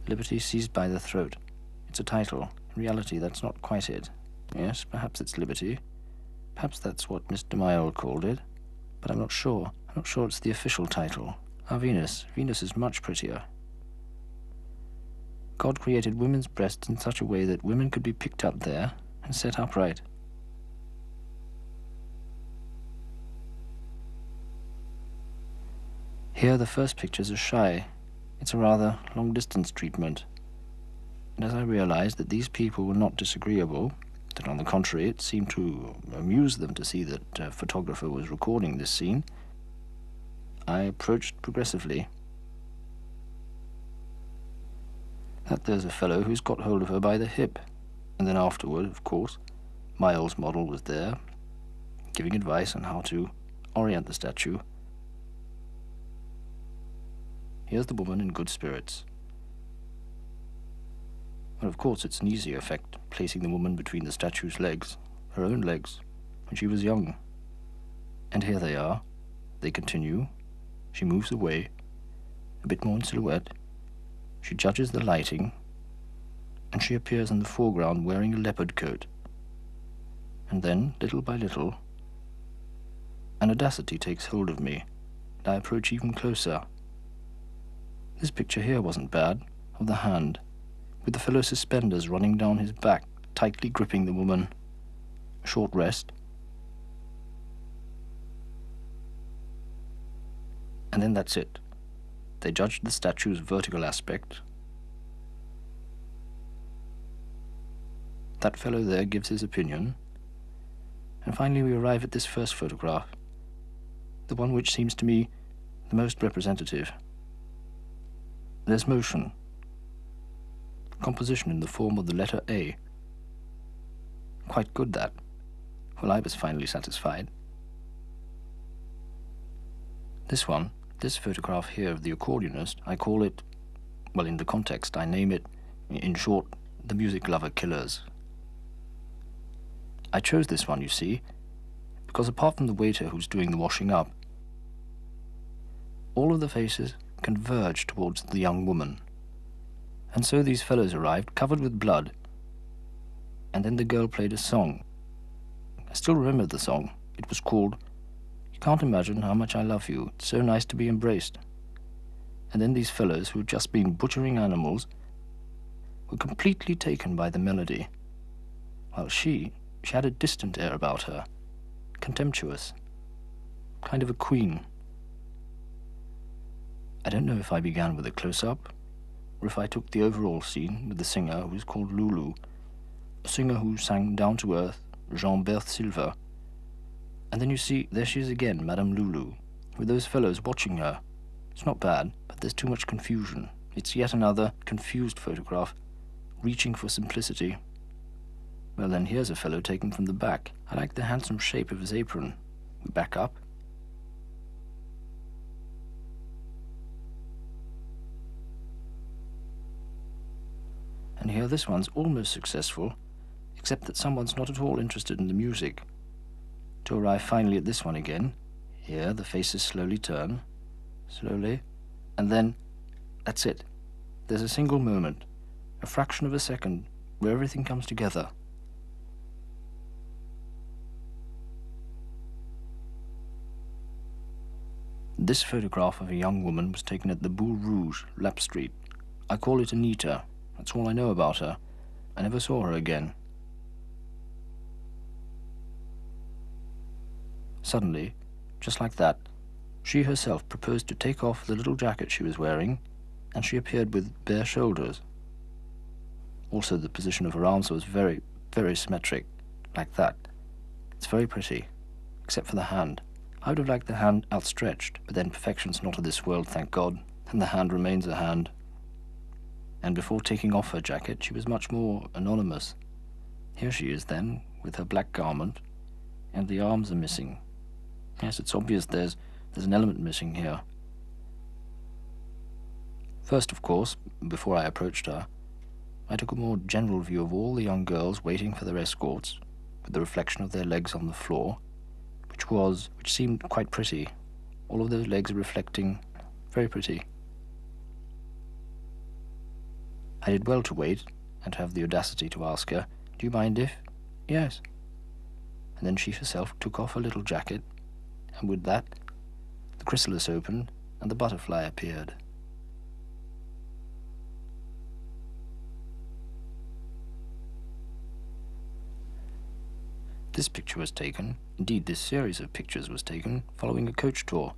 Liberty seized by the throat. It's a title. In reality, that's not quite it. Yes, perhaps it's liberty. Perhaps that's what Mr. Mayol called it. But I'm not sure. I'm not sure it's the official title. Our Venus. Venus is much prettier. God created women's breasts in such a way that women could be picked up there and set upright. Here the first pictures are shy. It's a rather long-distance treatment. And as I realized that these people were not disagreeable, that on the contrary it seemed to amuse them to see that a photographer was recording this scene, I approached progressively. That there's a fellow who's got hold of her by the hip. And then afterward, of course, Mayol's model was there, giving advice on how to orient the statue. Here's the woman in good spirits. Well, of course, it's an easy effect, placing the woman between the statue's legs, her own legs, when she was young. And here they are. They continue. She moves away, a bit more in silhouette. She judges the lighting, and she appears in the foreground wearing a leopard coat. And then, little by little, an audacity takes hold of me, and I approach even closer. This picture here wasn't bad, of the hand, with the fellow's suspenders running down his back, tightly gripping the woman. A short rest. And then that's it. They judged the statue's vertical aspect. That fellow there gives his opinion. And finally we arrive at this first photograph, the one which seems to me the most representative. There's motion. Composition in the form of the letter A. Quite good, that. Well, I was finally satisfied. This one, this photograph here of the accordionist, I call it, well, in the context, I name it, in short, the music lover killers. I chose this one, you see, because apart from the waiter who's doing the washing up, all of the faces converge towards the young woman. And so these fellows arrived, covered with blood. And then the girl played a song. I still remember the song. It was called, "You Can't Imagine How Much I Love You. It's So Nice to Be Embraced." And then these fellows, who had just been butchering animals, were completely taken by the melody, while she had a distant air about her, contemptuous, kind of a queen. I don't know if I began with a close-up, or if I took the overall scene with the singer who was called Lulu, a singer who sang down-to-earth Jean-Berthe Silva. And then you see, there she is again, Madame Lulu, with those fellows watching her. It's not bad, but there's too much confusion. It's yet another confused photograph, reaching for simplicity. Well then, here's a fellow taken from the back. I like the handsome shape of his apron. We back up. And here this one's almost successful, except that someone's not at all interested in the music. To arrive finally at this one again. Here the faces slowly turn, slowly, and then, that's it. There's a single moment, a fraction of a second, where everything comes together. This photograph of a young woman was taken at the Boule Rouge, Lap Street. I call it Anita. That's all I know about her. I never saw her again. Suddenly, just like that, she herself proposed to take off the little jacket she was wearing, and she appeared with bare shoulders. Also, the position of her arms was very, very symmetric, like that. It's very pretty, except for the hand. I would have liked the hand outstretched, but then perfection's not of this world, thank God, and the hand remains a hand. And before taking off her jacket, she was much more anonymous. Here she is then, with her black garment, and the arms are missing. Yes, it's obvious there's an element missing here. First, of course, before I approached her, I took a more general view of all the young girls waiting for their escorts, with the reflection of their legs on the floor, which seemed quite pretty. All of those legs reflecting, very pretty. I did well to wait, and to have the audacity to ask her, "Do you mind if—" "Yes." And then she herself took off her little jacket, and with that, the chrysalis opened, and the butterfly appeared. This picture was taken, indeed this series of pictures was taken, following a coach tour.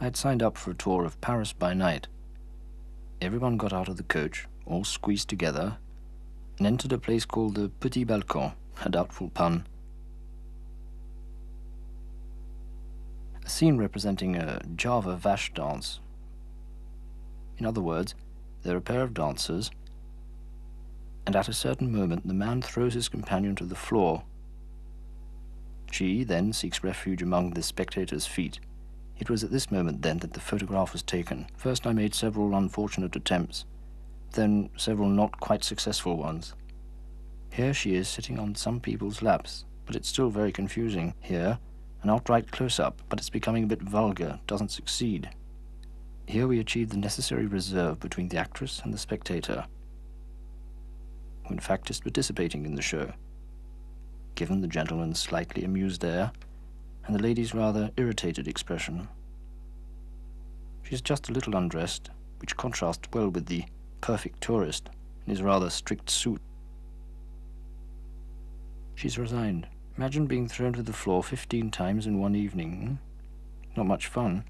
I had signed up for a tour of Paris by night. Everyone got out of the coach, all squeezed together, and entered a place called the Petit Balcon, a doubtful pun. A scene representing a Java vache dance. In other words, there are a pair of dancers, and at a certain moment the man throws his companion to the floor. She then seeks refuge among the spectators' feet. It was at this moment then that the photograph was taken. First I made several unfortunate attempts, then several not quite successful ones. Here she is sitting on some people's laps, but it's still very confusing. Here, an outright close-up, but it's becoming a bit vulgar, doesn't succeed. Here we achieve the necessary reserve between the actress and the spectator, who in fact is participating in the show, given the gentleman's slightly amused air and the lady's rather irritated expression. She is just a little undressed, which contrasts well with the perfect tourist in his rather strict suit. She's resigned. Imagine being thrown to the floor 15 times in one evening. Not much fun.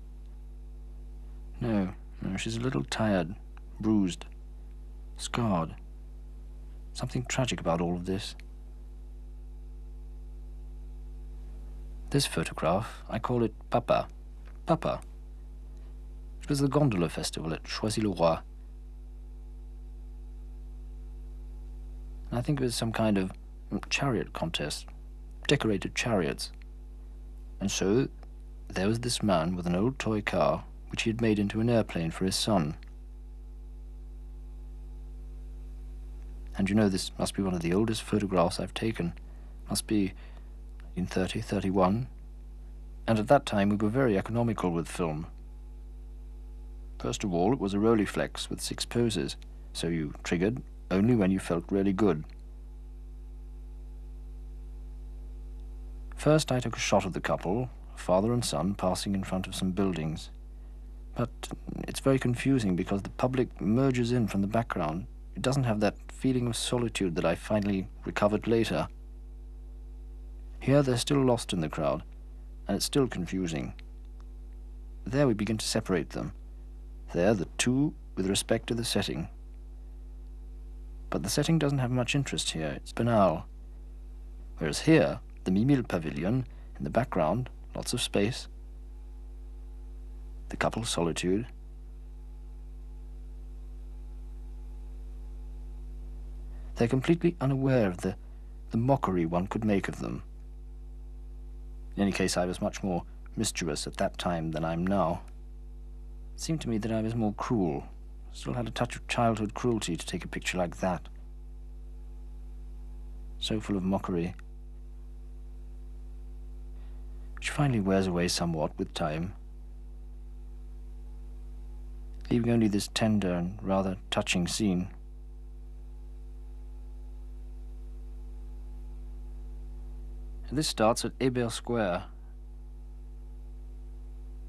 No, she's a little tired, bruised, scarred. Something tragic about all of this. This photograph, I call it Papa. Papa. It was the gondola festival at Choisy-le-Roi. I think it was some kind of chariot contest, decorated chariots. And so, there was this man with an old toy car, which he had made into an airplane for his son. And you know, this must be one of the oldest photographs I've taken. Must be in 31. And at that time we were very economical with film. First of all, it was a Rolleiflex with 6 poses, so you triggered only when you felt really good. First I took a shot of the couple, father and son, passing in front of some buildings. But it's very confusing because the public merges in from the background. It doesn't have that feeling of solitude that I finally recovered later. Here they're still lost in the crowd, and it's still confusing. There we begin to separate them. There the two with respect to the setting. But the setting doesn't have much interest here, it's banal. Whereas here, the Mimile Pavilion, in the background, lots of space. The couple's solitude. They're completely unaware of the mockery one could make of them. In any case, I was much more mischievous at that time than I'm now. It seemed to me that I was more cruel, still had a touch of childhood cruelty to take a picture like that. So full of mockery, which finally wears away somewhat with time, leaving only this tender and rather touching scene. And this starts at Hébert Square,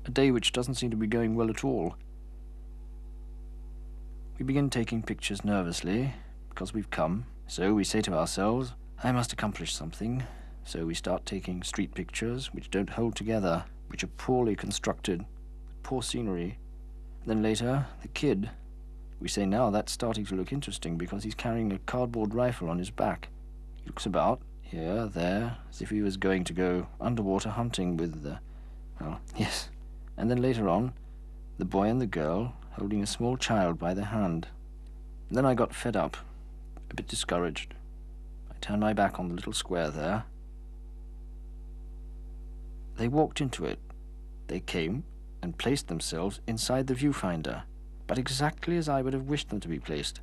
a day which doesn't seem to be going well at all. We begin taking pictures nervously, because we've come, so we say to ourselves, I must accomplish something. So we start taking street pictures which don't hold together, which are poorly constructed, poor scenery. Then later, the kid. We say now that's starting to look interesting because he's carrying a cardboard rifle on his back. He looks about, here, there, as if he was going to go underwater hunting with the... well, yes. And then later on, the boy and the girl holding a small child by the hand. And then I got fed up, a bit discouraged. I turned my back on the little square there. They walked into it. They came and placed themselves inside the viewfinder, but exactly as I would have wished them to be placed.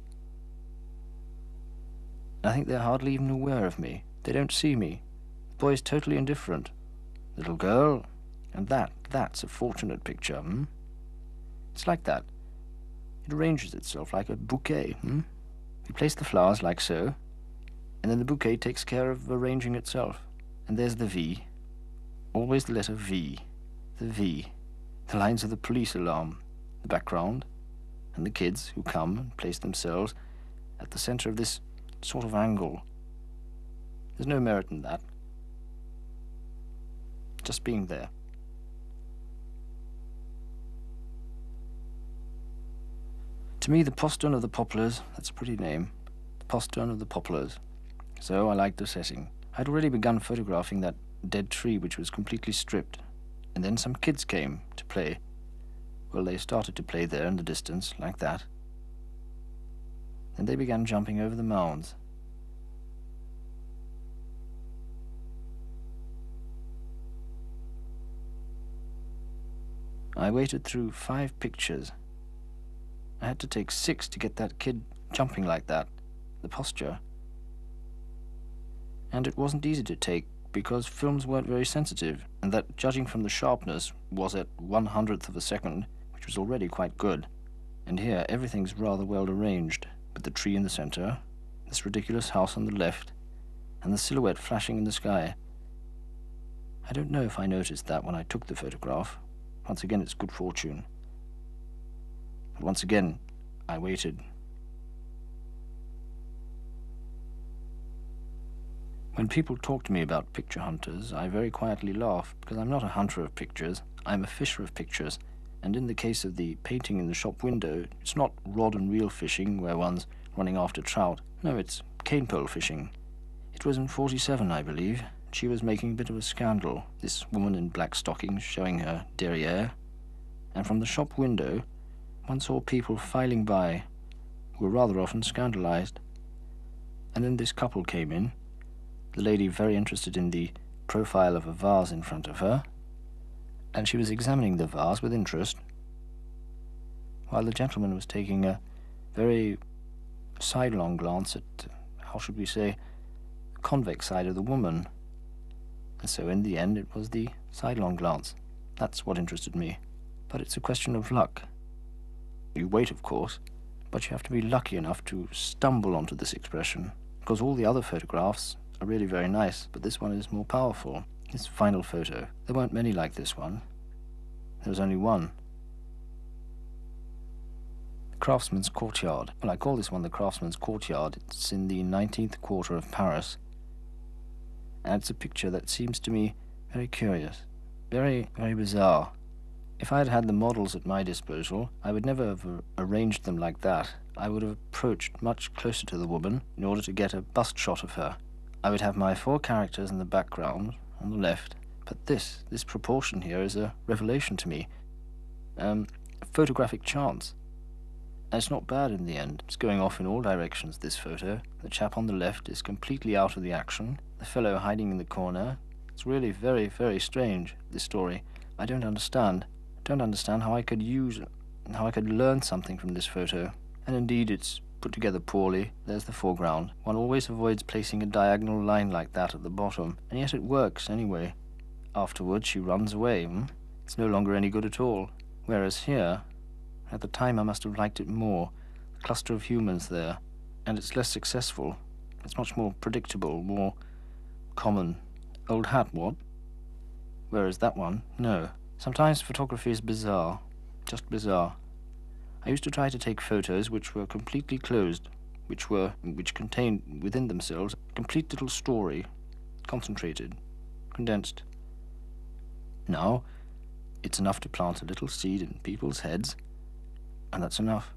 I think they're hardly even aware of me. They don't see me. The boy's totally indifferent. Little girl, and that's a fortunate picture, It's like that. It arranges itself like a bouquet, You place the flowers like so, and then the bouquet takes care of arranging itself. And there's the V. Always the letter V. The V. The lines of the police alarm, the background, and the kids who come and place themselves at the center of this sort of angle. There's no merit in that. Just being there. To me, the postern of the poplars, that's a pretty name. The postern of the poplars. So I liked the setting. I'd already begun photographing that dead tree which was completely stripped, and then some kids came to play. Well, they started to play there in the distance, like that. Then they began jumping over the mounds. I waited through 5 pictures. I had to take 6 to get that kid jumping like that, the posture. And it wasn't easy to take, because films weren't very sensitive, and that, judging from the sharpness, was at 1/100th of a second, which was already quite good. And here everything's rather well arranged, with the tree in the center, this ridiculous house on the left, and the silhouette flashing in the sky. I don't know if I noticed that when I took the photograph. Once again, it's good fortune. But once again, I waited. When people talk to me about picture hunters, I very quietly laugh, because I'm not a hunter of pictures, I'm a fisher of pictures. And in the case of the painting in the shop window, it's not rod and reel fishing where one's running after trout. No, it's cane pole fishing. It was in '47, I believe. She was making a bit of a scandal, this woman in black stockings showing her derriere. And from the shop window, one saw people filing by, who were rather often scandalized. And then this couple came in, the lady very interested in the profile of a vase in front of her, and she was examining the vase with interest, while the gentleman was taking a very sidelong glance at, how should we say, the convex side of the woman. And so in the end it was the sidelong glance. That's what interested me. But it's a question of luck. You wait, of course, but you have to be lucky enough to stumble onto this expression, because all the other photographs are really very nice, but this one is more powerful. This final photo. There weren't many like this one. There was only one. The Craftsman's Courtyard. Well, I call this one the Craftsman's Courtyard. It's in the 19th quarter of Paris. And it's a picture that seems to me very curious, very, very bizarre. If I had had the models at my disposal, I would never have arranged them like that. I would have approached much closer to the woman in order to get a bust shot of her. I would have my 4 characters in the background, on the left, but this proportion here is a revelation to me. A photographic chance. And it's not bad in the end. It's going off in all directions, this photo. The chap on the left is completely out of the action. The fellow hiding in the corner. It's really very, very strange, this story. I don't understand. I don't understand how I could learn something from this photo. And indeed, it's put together poorly. There's the foreground. One always avoids placing a diagonal line like that at the bottom, and yet it works anyway. Afterwards, she runs away. It's no longer any good at all. Whereas here, at the time I must have liked it more. The cluster of humans there. And it's less successful. It's much more predictable, more common. Old hat, what? Whereas that one, no. Sometimes photography is bizarre. Just bizarre. I used to try to take photos which were completely closed, which contained within themselves a complete little story, concentrated, condensed. Now, it's enough to plant a little seed in people's heads, and that's enough.